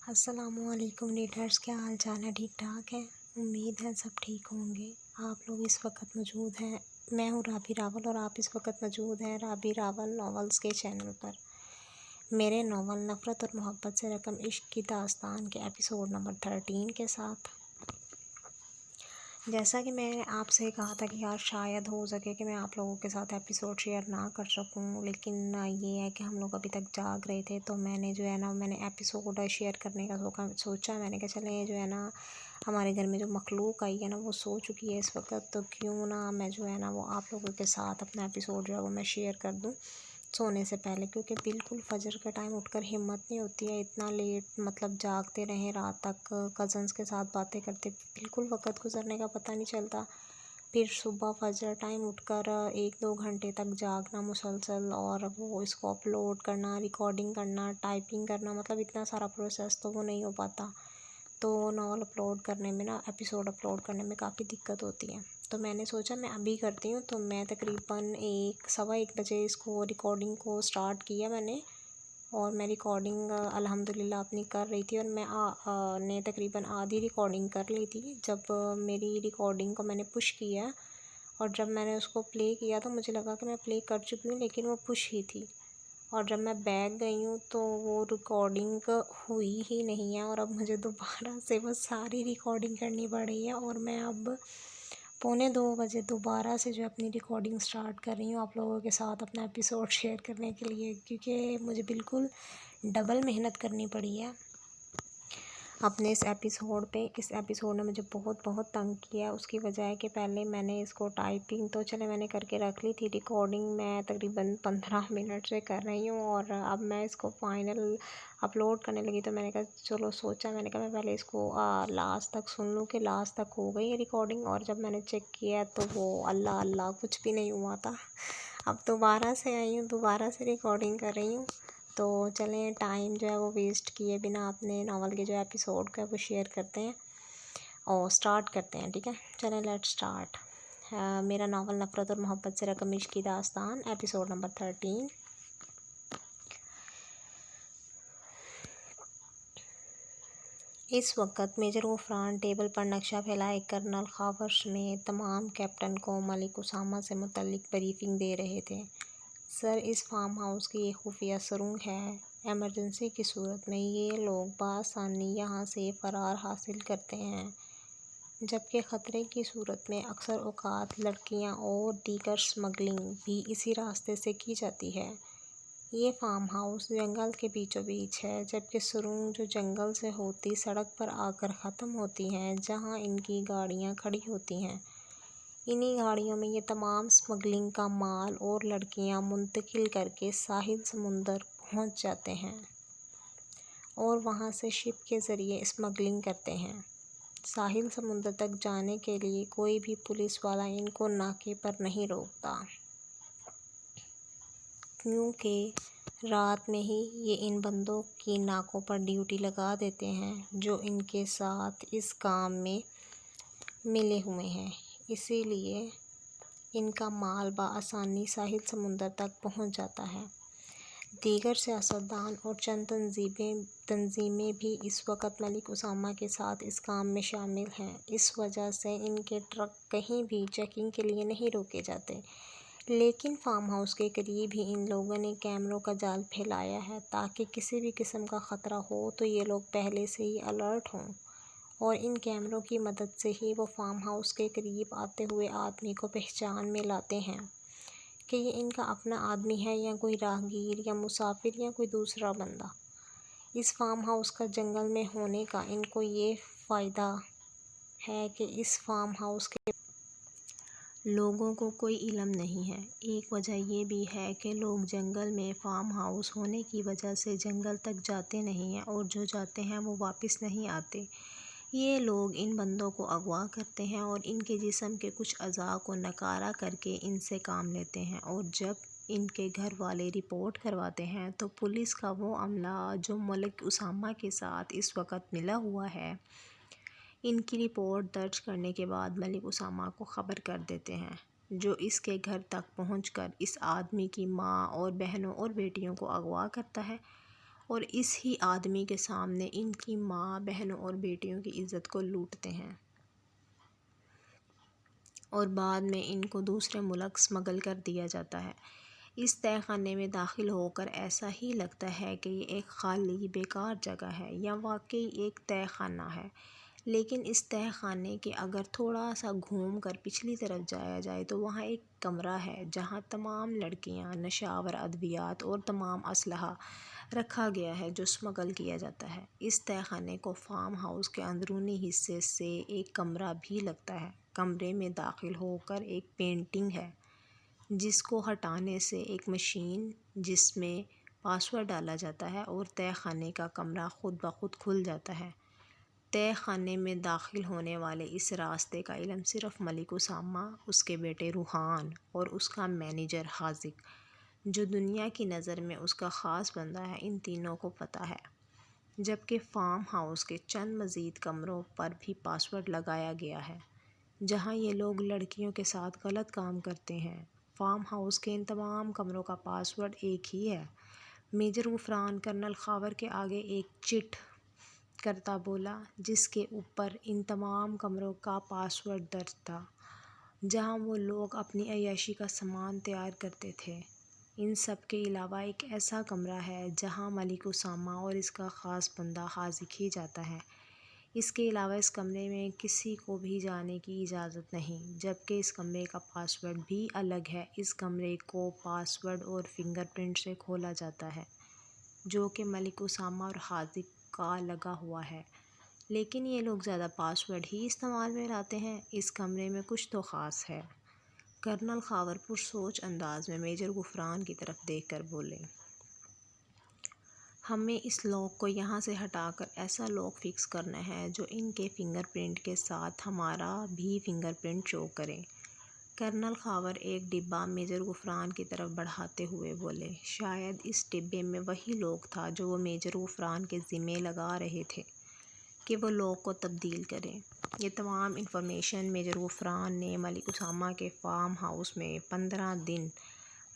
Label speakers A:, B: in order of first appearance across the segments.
A: السلام علیکم ریڈرز، کیا حال چال ہے؟ ٹھیک ٹھاک ہے، امید ہے سب ٹھیک ہوں گے۔ آپ لوگ اس وقت موجود ہیں، میں ہوں رابی راول، اور آپ اس وقت موجود ہیں رابی راول ناولز کے چینل پر۔ میرے ناول نفرت اور محبت سے رقم عشق کی داستان کے ایپیسوڈ نمبر 13 کے ساتھ۔ جیسا کہ میں نے آپ سے کہا تھا کہ آج شاید ہو سکے کہ میں آپ لوگوں کے ساتھ ایپیسوڈ شیئر نہ کر سکوں، لیکن یہ ہے کہ ہم لوگ ابھی تک جاگ رہے تھے، تو میں نے ایپیسوڈ شیئر کرنے کا سوچا۔ میں نے کہا چلیں ہمارے گھر میں جو مخلوق آئی ہے وہ سو چکی ہے اس وقت، تو کیوں نہ میں وہ آپ لوگوں کے ساتھ اپنا ایپیسوڈ وہ میں شیئر کر دوں سونے سے پہلے، کیونکہ بالکل فجر کا ٹائم اٹھ کر ہمت نہیں ہوتی ہے اتنا لیٹ جاگتے رہیں رات تک، کزنس کے ساتھ باتیں کرتے، بالکل وقت گزرنے کا پتہ نہیں چلتا۔ پھر صبح فجر ٹائم اٹھ کر 1-2 گھنٹے تک جاگنا مسلسل، اور وہ اس کو اپلوڈ کرنا، ریکارڈنگ کرنا، ٹائپنگ کرنا، اتنا سارا پروسیس تو وہ نہیں ہو پاتا، تو ناول اپلوڈ کرنے میں ایپیسوڈ اپلوڈ کرنے میں کافی دقت ہوتی ہے۔ تو میں نے سوچا میں ابھی کرتی ہوں، تو میں تقریباً 1-1:15 بجے اس کو ریکارڈنگ کو سٹارٹ کیا میں نے، اور میں ریکارڈنگ الحمدللہ اپنی کر رہی تھی، اور میں نے تقریباً آدھی ریکارڈنگ کر لی تھی جب میری ریکارڈنگ کو میں نے پش کیا، اور جب میں نے اس کو پلے کیا تو مجھے لگا کہ میں پلے کر چکی ہوں، لیکن وہ پش ہی تھی، اور جب میں بیک گئی ہوں تو وہ ریکارڈنگ ہوئی ہی نہیں ہے، اور اب مجھے دوبارہ سے وہ ساری ریکارڈنگ کرنی پڑ رہی ہے، اور میں اب 1:45 بجے دوبارہ سے اپنی ریکارڈنگ سٹارٹ کر رہی ہوں آپ لوگوں کے ساتھ اپنا ایپیسوڈ شیئر کرنے کے لیے، کیونکہ مجھے بالکل ڈبل محنت کرنی پڑی ہے اپنے اس ایپیسوڈ نے مجھے بہت تنگ کیا۔ اس کی وجہ ہے کہ پہلے میں نے اس کو ٹائپنگ تو میں نے کر کے رکھ لی تھی، ریکارڈنگ میں تقریباً 15 منٹ سے کر رہی ہوں، اور اب میں اس کو فائنل اپلوڈ کرنے لگی، تو میں نے کہا میں پہلے اس کو لاسٹ تک سن لوں کہ لاسٹ تک ہو گئی ہے ریکارڈنگ، اور جب میں نے چیک کیا تو وہ اللہ کچھ بھی نہیں ہوا تھا۔ اب دوبارہ سے آئی ہوں، دوبارہ سے ریکارڈنگ کر رہی ہوں، تو چلیں ٹائم وہ ویسٹ کیے بنا اپنے ناول کے ایپیسوڈ کا وہ شیئر کرتے ہیں اور سٹارٹ کرتے ہیں، ٹھیک ہے؟ چلیں لیٹ سٹارٹ۔ میرا ناول نفرت اور محبت سے رقم عشق کی داستان، ایپیسوڈ نمبر 13۔ اس وقت میجر غفران ٹیبل پر نقشہ پھیلائے کرنل خاور سمیت تمام کیپٹن کو ملک اسامہ سے متعلق بریفنگ دے رہے تھے۔ سر، اس فارم ہاؤس کی ایک خفیہ سرنگ ہے، ایمرجنسی کی صورت میں یہ لوگ بآسانی یہاں سے فرار حاصل کرتے ہیں، جبکہ خطرے کی صورت میں اکثر اوقات لڑکیاں اور دیگر سمگلنگ بھی اسی راستے سے کی جاتی ہے۔ یہ فارم ہاؤس جنگل کے بیچوں بیچ ہے، جبکہ سرنگ جو جنگل سے ہوتی سڑک پر آ کر ختم ہوتی ہے، جہاں ان کی گاڑیاں کھڑی ہوتی ہیں۔ انہی گاڑیوں میں یہ تمام سمگلنگ کا مال اور لڑکیاں منتقل کر کے ساحل سمندر پہنچ جاتے ہیں، اور وہاں سے شپ کے ذریعے سمگلنگ کرتے ہیں۔ ساحل سمندر تک جانے کے لیے کوئی بھی پولیس والا ان کو ناکے پر نہیں روکتا، کیونکہ رات میں ہی یہ ان بندوں کی ناکوں پر ڈیوٹی لگا دیتے ہیں جو ان کے ساتھ اس کام میں ملے ہوئے ہیں، اسی لیے ان کا مال بآسانی ساحل سمندر تک پہنچ جاتا ہے۔ دیگر سیاستدان اور چند تنظیمیں بھی اس وقت ملک اسامہ کے ساتھ اس کام میں شامل ہیں، اس وجہ سے ان کے ٹرک کہیں بھی چیکنگ کے لیے نہیں روکے جاتے، لیکن فارم ہاؤس کے قریب ہی ان لوگوں نے کیمروں کا جال پھیلایا ہے تاکہ کسی بھی قسم کا خطرہ ہو تو یہ لوگ پہلے سے ہی الرٹ ہوں، اور ان کیمروں کی مدد سے ہی وہ فارم ہاؤس کے قریب آتے ہوئے آدمی کو پہچان میں لاتے ہیں کہ یہ ان کا اپنا آدمی ہے یا کوئی راہگیر یا مسافر یا کوئی دوسرا بندہ۔ اس فارم ہاؤس کا جنگل میں ہونے کا ان کو یہ فائدہ ہے کہ اس فارم ہاؤس کے لوگوں کو کوئی علم نہیں ہے۔ ایک وجہ یہ بھی ہے کہ لوگ جنگل میں فارم ہاؤس ہونے کی وجہ سے جنگل تک جاتے نہیں ہیں، اور جو جاتے ہیں وہ واپس نہیں آتے۔ یہ لوگ ان بندوں کو اغوا کرتے ہیں اور ان کے جسم کے کچھ اعضاء کو نکارہ کر کے ان سے کام لیتے ہیں، اور جب ان کے گھر والے رپورٹ کرواتے ہیں تو پولیس کا وہ عملہ جو ملک اسامہ کے ساتھ اس وقت ملا ہوا ہے، ان کی رپورٹ درج کرنے کے بعد ملک اسامہ کو خبر کر دیتے ہیں، جو اس کے گھر تک پہنچ کر اس آدمی کی ماں اور بہنوں اور بیٹیوں کو اغوا کرتا ہے اور اس ہی آدمی کے سامنے ان کی ماں، بہنوں اور بیٹیوں کی عزت کو لوٹتے ہیں اور بعد میں ان کو دوسرے ملک سمگل کر دیا جاتا ہے۔ اس تہہ خانے میں داخل ہو کر ایسا ہی لگتا ہے کہ یہ ایک خالی بیکار جگہ ہے یا واقعی ایک تہہ خانہ ہے، لیکن اس تہہ خانے کے اگر تھوڑا سا گھوم کر پچھلی طرف جایا جائے تو وہاں ایک کمرہ ہے جہاں تمام لڑکیاں، نشاور ادویات اور تمام اسلحہ رکھا گیا ہے جو سمگل کیا جاتا ہے۔ اس تہہ خانے کو فارم ہاؤس کے اندرونی حصے سے ایک کمرہ بھی لگتا ہے۔ کمرے میں داخل ہو کر ایک پینٹنگ ہے جس کو ہٹانے سے ایک مشین جس میں پاسورڈ ڈالا جاتا ہے اور تہہ خانے کا کمرہ خود بخود کھل جاتا ہے۔ تہہ خانے میں داخل ہونے والے اس راستے کا علم صرف ملک اسامہ، اس کے بیٹے روحان اور اس کا مینیجر حاذق، جو دنیا کی نظر میں اس کا خاص بندہ ہے، ان تینوں کو پتہ ہے، جبکہ فارم ہاؤس کے چند مزید کمروں پر بھی پاسورڈ لگایا گیا ہے جہاں یہ لوگ لڑکیوں کے ساتھ غلط کام کرتے ہیں۔ فارم ہاؤس کے ان تمام کمروں کا پاسورڈ ایک ہی ہے۔ میجر غفران کرنل خاور کے آگے ایک چٹ کرتا بولا، جس کے اوپر ان تمام کمروں کا پاسورڈ درج تھا جہاں وہ لوگ اپنی عیاشی کا سامان تیار کرتے تھے۔ ان سب کے علاوہ ایک ایسا کمرہ ہے جہاں ملک اسامہ اور اس کا خاص بندہ حاذق ہی جاتا ہے۔ اس کے علاوہ اس کمرے میں کسی کو بھی جانے کی اجازت نہیں، جبکہ اس کمرے کا پاسورڈ بھی الگ ہے۔ اس کمرے کو پاسورڈ اور فنگر پرنٹ سے کھولا جاتا ہے جو کہ ملک اسامہ اور حاذق کا لگا ہوا ہے، لیکن یہ لوگ زیادہ پاسورڈ ہی استعمال میں لاتے ہیں۔ اس کمرے میں کچھ تو خاص ہے۔ کرنل خاور پرسوچ انداز میں میجر غفران کی طرف دیکھ کر بولے، ہمیں اس لاک کو یہاں سے ہٹا کر ایسا لاک فکس کرنا ہے جو ان کے فنگر پرنٹ کے ساتھ ہمارا بھی فنگر پرنٹ شو کرے۔ کرنل خاور ایک ڈبہ میجر غفران کی طرف بڑھاتے ہوئے بولے، شاید اس ڈبے میں وہی لاک تھا جو وہ میجر غفران کے ذمے لگا رہے تھے کہ وہ لاک کو تبدیل کریں۔ یہ تمام انفارمیشن میجر غفران نے ملک اسامہ کے فارم ہاؤس میں 15 دن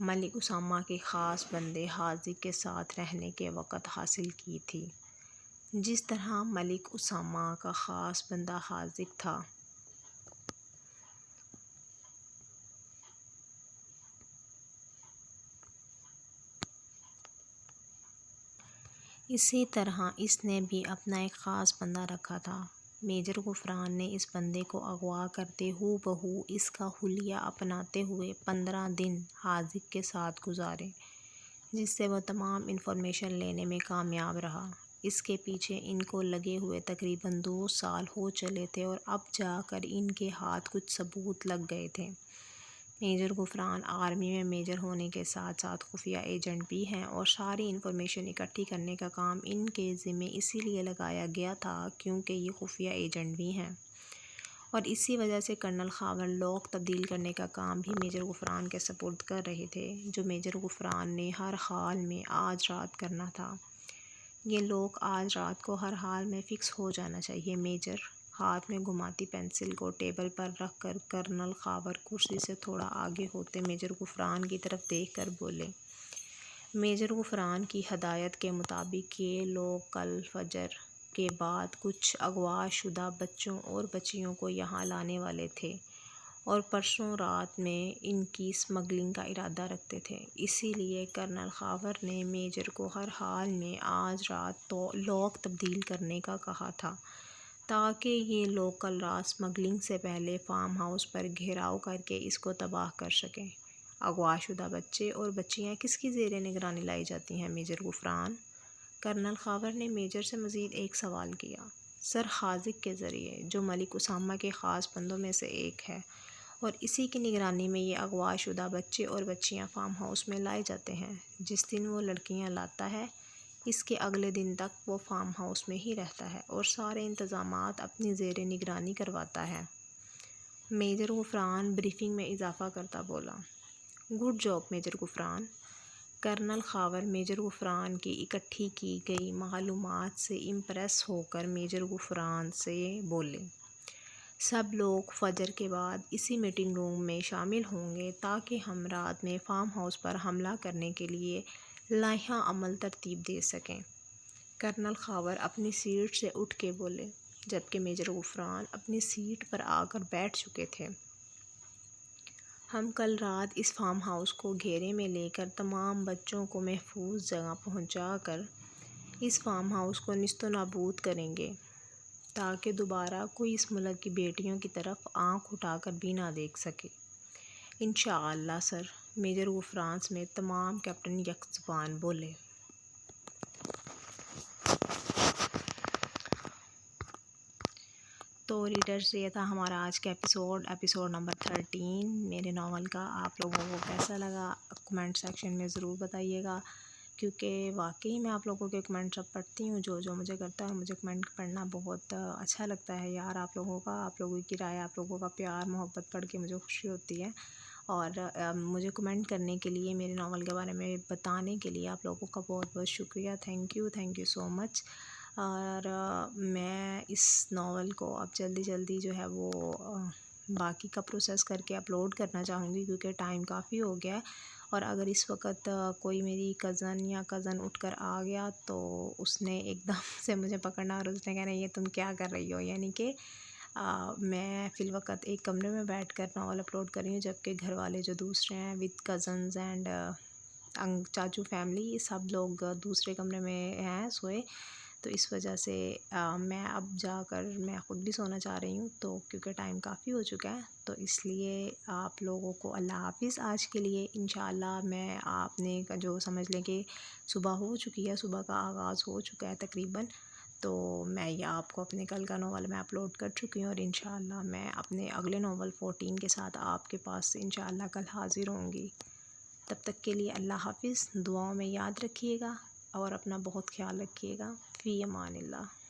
A: ملک اسامہ کے خاص بندے حاذق کے ساتھ رہنے کے وقت حاصل کی تھی۔ جس طرح ملک اسامہ کا خاص بندہ حاذق تھا، اسی طرح اس نے بھی اپنا ایک خاص بندہ رکھا تھا۔ میجر غفران نے اس بندے کو اغوا کرتے ہو بہو اس کا حلیہ اپناتے ہوئے 15 دن حاذق کے ساتھ گزارے، جس سے وہ تمام انفارمیشن لینے میں کامیاب رہا۔ اس کے پیچھے ان کو لگے ہوئے تقریباً 2 سال ہو چلے تھے اور اب جا کر ان کے ہاتھ کچھ ثبوت لگ گئے تھے۔ میجر غفران آرمی میں میجر ہونے کے ساتھ ساتھ خفیہ ایجنٹ بھی ہیں اور ساری انفارمیشن اکٹھی کرنے کا کام ان کے ذمے اسی لیے لگایا گیا تھا کیونکہ یہ خفیہ ایجنٹ بھی ہیں، اور اسی وجہ سے کرنل خاور لاک تبدیل کرنے کا کام بھی میجر غفران کے سپرد کر رہے تھے، جو میجر غفران نے ہر حال میں آج رات کرنا تھا۔ یہ لاک آج رات کو ہر حال میں فکس ہو جانا چاہیے۔ میجر ہاتھ میں گھماتی پنسل کو ٹیبل پر رکھ کر کرنل خاور کرسی سے تھوڑا آگے ہوتے میجر غفران کی طرف دیکھ کر بولے، میجر غفران کی ہدایت کے مطابق یہ لوگ کل فجر کے بعد کچھ اغوا شدہ بچوں اور بچیوں کو یہاں لانے والے تھے اور پرسوں رات میں ان کی سمگلنگ کا ارادہ رکھتے تھے۔ اسی لیے کرنل خاور نے میجر کو ہر حال میں آج رات تو لاک تبدیل کرنے کا کہا تھا تاکہ یہ لوگ کل رات سمگلنگ سے پہلے فارم ہاؤس پر گھیراؤ کر کے اس کو تباہ کر سکیں۔ اغوا شدہ بچے اور بچیاں کس کی زیر نگرانی لائی جاتی ہیں میجر غفران؟ کرنل خاور نے میجر سے مزید ایک سوال کیا۔ سر حاذق کے ذریعے، جو ملک اسامہ کے خاص بندوں میں سے ایک ہے، اور اسی کی نگرانی میں یہ اغوا شدہ بچے اور بچیاں فارم ہاؤس میں لائے جاتے ہیں۔ جس دن وہ لڑکیاں لاتا ہے، اس کے اگلے دن تک وہ فارم ہاؤس میں ہی رہتا ہے اور سارے انتظامات اپنی زیر نگرانی کرواتا ہے۔ میجر غفران بریفنگ میں اضافہ کرتا بولا، good job major Ghufran. Colonel Khawar major Ghufran کی اکٹھی کی گئی معلومات سے امپریس ہو کر میجر غفران سے بولے، سب لوگ فجر کے بعد اسی میٹنگ روم میں شامل ہوں گے تاکہ ہم رات میں فارم ہاؤس پر حملہ کرنے کے لیے لائحہ عمل ترتیب دے سکیں۔ کرنل خاور اپنی سیٹ سے اٹھ کے بولے، جبکہ میجر غفران اپنی سیٹ پر آ کر بیٹھ چکے تھے۔ ہم کل رات اس فارم ہاؤس کو گھیرے میں لے کر تمام بچوں کو محفوظ جگہ پہنچا کر اس فارم ہاؤس کو نیست و نابود کریں گے، تاکہ دوبارہ کوئی اس ملک کی بیٹیوں کی طرف آنکھ اٹھا کر بھی نہ دیکھ سکے۔ انشاءاللہ سر، میجر غفران سمیت تمام کیپٹن یک زبان بولے۔ تو ریڈرز، یہ تھا ہمارا آج کا ایپیسوڈ نمبر 13 میرے ناول کا۔ آپ لوگوں کو کیسا لگا کمنٹ سیکشن میں ضرور بتائیے گا، کیونکہ واقعی میں آپ لوگوں کے کمنٹ سب پڑھتی ہوں، جو مجھے کرتا ہے، اور مجھے کمنٹ پڑھنا بہت اچھا لگتا ہے یار۔ آپ لوگوں کی رائے، آپ لوگوں کا پیار محبت پڑھ کے مجھے خوشی ہوتی ہے، اور مجھے کمنٹ کرنے کے لیے، میرے ناول کے بارے میں بتانے کے لیے آپ لوگوں کا بہت بہت شکریہ۔ تھینک یو سو مچ۔ اور میں اس ناول کو اب جلدی جو ہے وہ باقی کا پروسیس کر کے اپلوڈ کرنا چاہوں گی، کیونکہ ٹائم کافی ہو گیا ہے، اور اگر اس وقت کوئی میری کزن اٹھ کر آ گیا تو اس نے ایک دم سے مجھے پکڑنا اور اس نے کہنا یہ تم کیا کر رہی ہو، یعنی کہ میں فی الوقت ایک کمرے میں بیٹھ کر ناول اپلوڈ کر رہی ہوں، جبکہ گھر والے جو دوسرے ہیں وتھ کزنز اینڈ چاچو فیملی، سب لوگ دوسرے کمرے میں ہیں سوئے، تو اس وجہ سے میں اب جا کر میں خود بھی سونا چاہ رہی ہوں، تو کیونکہ ٹائم کافی ہو چکا ہے، تو اس لیے آپ لوگوں کو اللہ حافظ آج کے لیے۔ انشاءاللہ میں آپ نے جو سمجھ لیں کہ صبح ہو چکی ہے، صبح کا آغاز ہو چکا ہے تقریباً، تو میں یہ آپ کو اپنے کل کا ناول میں اپلوڈ کر چکی ہوں، اور انشاءاللہ میں اپنے اگلے ناول 14 کے ساتھ آپ کے پاس انشاءاللہ کل حاضر ہوں گی۔ تب تک کے لیے اللہ حافظ، دعاؤں میں یاد رکھیے گا اور اپنا بہت خیال رکھیے گا۔ فی امان اللہ۔